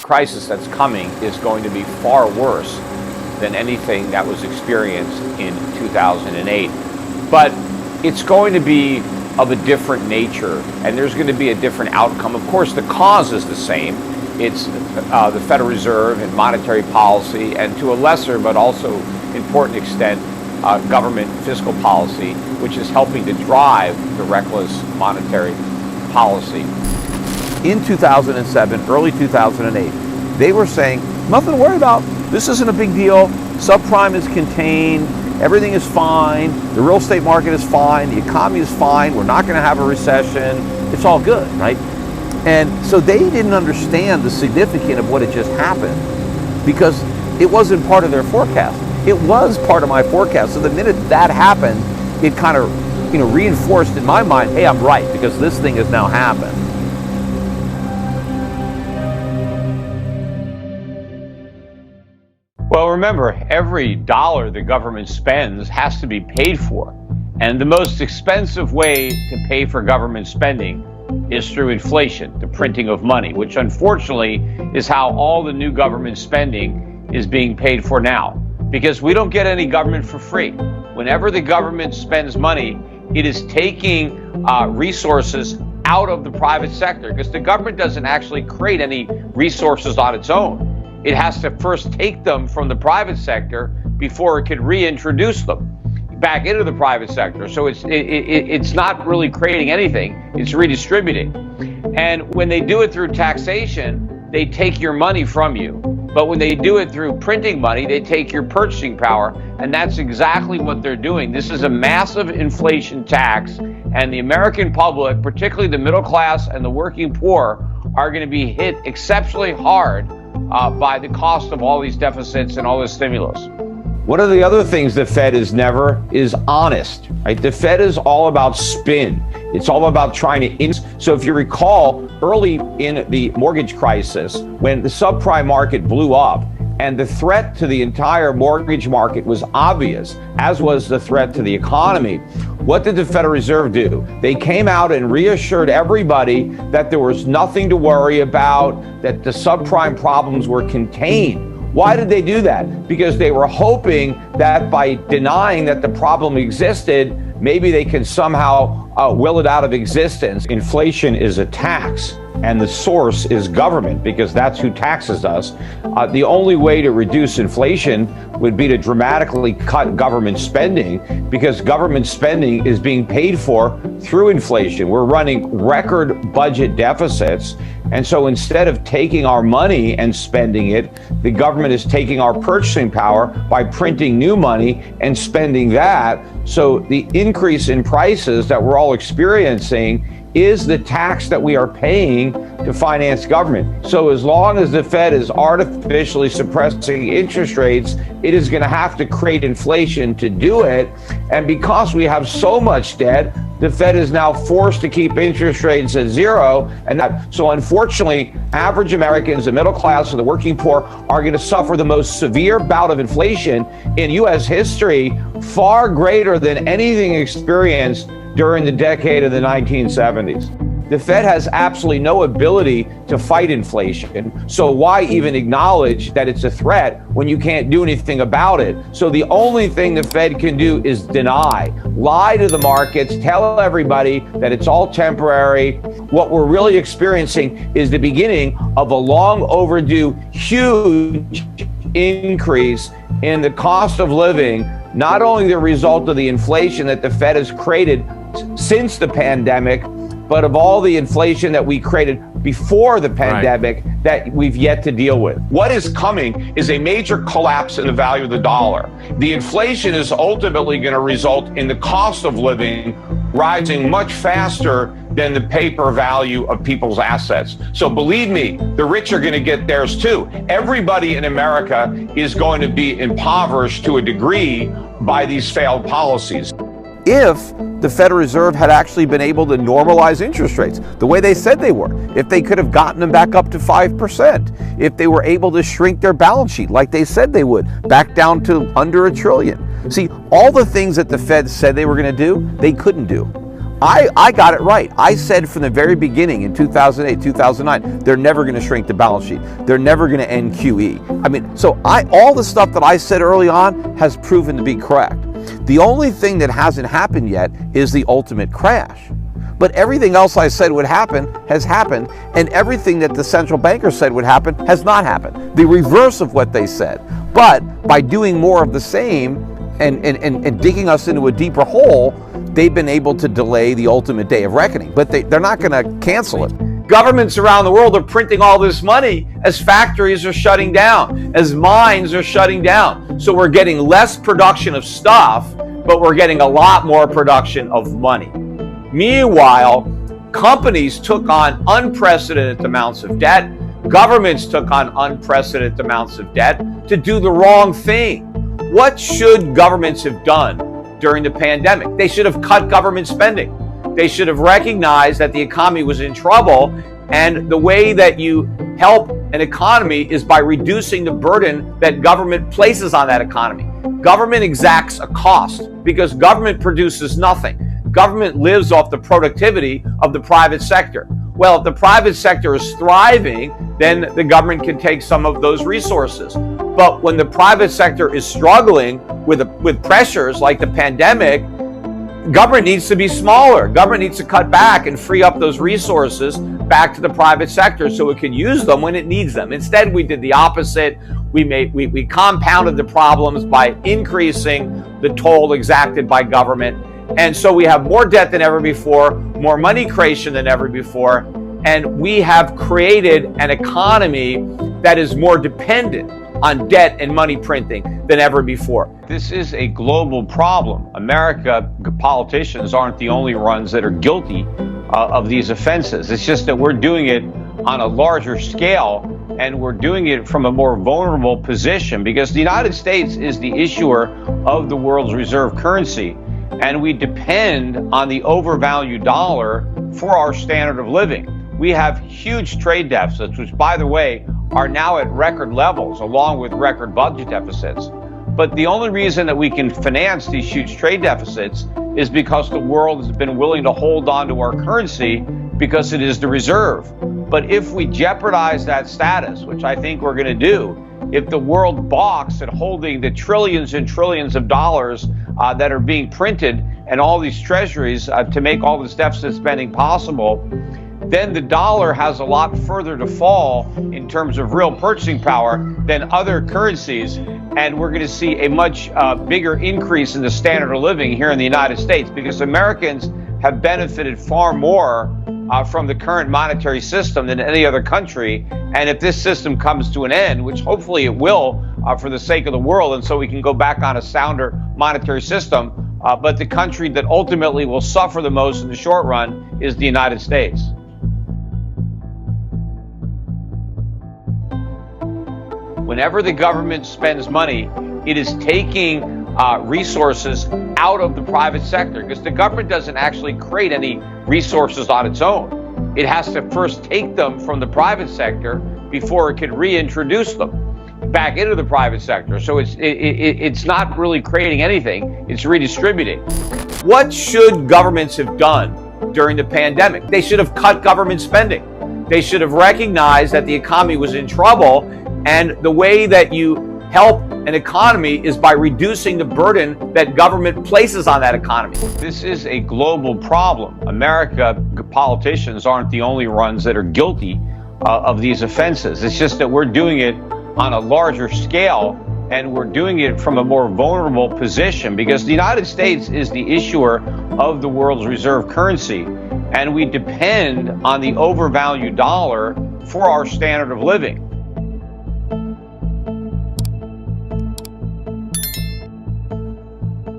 crisis that's coming is going to be far worse than anything that was experienced in 2008. But it's going to be of a different nature, and there's going to be a different outcome. Of course, the cause is the same. It's the Federal Reserve and monetary policy, and to a lesser but also important extent, government fiscal policy, which is helping to drive the reckless monetary policy. In 2007, early 2008, they were saying, nothing to worry about. This isn't a big deal. Subprime is contained. Everything is fine. The real estate market is fine. The economy is fine. We're not going to have a recession. It's all good, right? And so they didn't understand the significance of what had just happened because it wasn't part of their forecast. It was part of my forecast. So the minute that happened, it kind of, reinforced in my mind, hey, I'm right, because this thing has now happened. Well, remember, every dollar the government spends has to be paid for. And the most expensive way to pay for government spending is through inflation, the printing of money, which unfortunately is how all the new government spending is being paid for now. Because we don't get any government for free. Whenever the government spends money, it is taking resources out of the private sector, because the government doesn't actually create any resources on its own. It has to first take them from the private sector before it can reintroduce them back into the private sector. So it's not really creating anything, it's redistributing. And when they do it through taxation, they take your money from you. But when they do it through printing money, they take your purchasing power, and that's exactly what they're doing. This is a massive inflation tax, and the American public, particularly the middle class and the working poor, are going to be hit exceptionally hard by the cost of all these deficits and all this stimulus. One of the other things the Fed is never is honest, right? The Fed is all about spin. It's all about trying to, so if you recall, early in the mortgage crisis, when the subprime market blew up and the threat to the entire mortgage market was obvious, as was the threat to the economy, what did the Federal Reserve do? They came out and reassured everybody that there was nothing to worry about, that the subprime problems were contained. Why did they do that? Because they were hoping that by denying that the problem existed, maybe they can somehow will it out of existence. Inflation is a tax, and the source is government, because that's who taxes us. The only way to reduce inflation would be to dramatically cut government spending, because government spending is being paid for through inflation. We're running record budget deficits. And so instead of taking our money and spending it, the government is taking our purchasing power by printing new money and spending that. So the increase in prices that we're all experiencing is the tax that we are paying to finance government. So as long as the Fed is artificially suppressing interest rates, it is going to have to create inflation to do it. And because we have so much debt, the Fed is now forced to keep interest rates at zero. So unfortunately, average Americans, the middle class and the working poor, are going to suffer the most severe bout of inflation in U.S. history, far greater than anything experienced during the decade of the 1970s. The Fed has absolutely no ability to fight inflation. So why even acknowledge that it's a threat when you can't do anything about it? So the only thing the Fed can do is deny, lie to the markets, tell everybody that it's all temporary. What we're really experiencing is the beginning of a long overdue, huge increase in the cost of living, not only the result of the inflation that the Fed has created since the pandemic, but of all the inflation that we created before the pandemic that we've yet to deal with. What is coming is a major collapse in the value of the dollar. The inflation is ultimately going to result in the cost of living rising much faster than the paper value of people's assets. So believe me, the rich are going to get theirs too. Everybody in America is going to be impoverished to a degree by these failed policies. If the Federal Reserve had actually been able to normalize interest rates the way they said they were, if they could have gotten them back up to 5%, if they were able to shrink their balance sheet like they said they would, back down to under $1 trillion. See, all the things that the Fed said they were going to do, they couldn't do. I got it right. I said from the very beginning in 2008, 2009, they're never going to shrink the balance sheet. They're never going to end QE. I mean, so all the stuff that I said early on has proven to be correct. The only thing that hasn't happened yet is the ultimate crash. But everything else I said would happen has happened, and everything that the central banker said would happen has not happened. The reverse of what they said. But by doing more of the same and digging us into a deeper hole, they've been able to delay the ultimate day of reckoning. But they're not going to cancel it. Governments around the world are printing all this money as factories are shutting down, as mines are shutting down. So we're getting less production of stuff, but we're getting a lot more production of money. Meanwhile, companies took on unprecedented amounts of debt. Governments took on unprecedented amounts of debt to do the wrong thing. What should governments have done during the pandemic? They should have cut government spending. They should have recognized that the economy was in trouble, and the way that you help an economy is by reducing the burden that government places on that economy. Government exacts a cost because government produces nothing. Government lives off the productivity of the private sector. Well, if the private sector is thriving, then the government can take some of those resources. But when the private sector is struggling with pressures like the pandemic, government needs to be smaller. Government needs to cut back and free up those resources back to the private sector so it can use them when it needs them. Instead, we did the opposite. We compounded the problems by increasing the toll exacted by government. And so we have more debt than ever before, more money creation than ever before, and we have created an economy that is more dependent on debt and money printing than ever before. This is a global problem. America, politicians aren't the only ones that are guilty of these offenses. It's just that we're doing it on a larger scale, and we're doing it from a more vulnerable position because the United States is the issuer of the world's reserve currency. And we depend on the overvalued dollar for our standard of living. We have huge trade deficits, which, by the way, are now at record levels, along with record budget deficits. But the only reason that we can finance these huge trade deficits is because the world has been willing to hold on to our currency because it is the reserve. But if we jeopardize that status, which I think we're going to do, if the world balks at holding the trillions and trillions of dollars that are being printed and all these treasuries to make all this deficit spending possible, then the dollar has a lot further to fall in terms of real purchasing power than other currencies. And we're going to see a much bigger increase in the standard of living here in the United States because Americans have benefited far more from the current monetary system than any other country. And if this system comes to an end, which hopefully it will for the sake of the world, and so we can go back on a sounder monetary system, but the country that ultimately will suffer the most in the short run is the United States. Whenever the government spends money, it is taking resources out of the private sector because the government doesn't actually create any resources on its own. It has to first take them from the private sector before it can reintroduce them back into the private sector. So it's not really creating anything, it's redistributing. What should governments have done during the pandemic? They should have cut government spending. They should have recognized that the economy was in trouble, and the way that you help an economy is by reducing the burden that government places on that economy. This is a global problem. America, politicians aren't the only ones that are guilty of these offenses. It's just that we're doing it on a larger scale, and we're doing it from a more vulnerable position because the United States is the issuer of the world's reserve currency, and we depend on the overvalued dollar for our standard of living.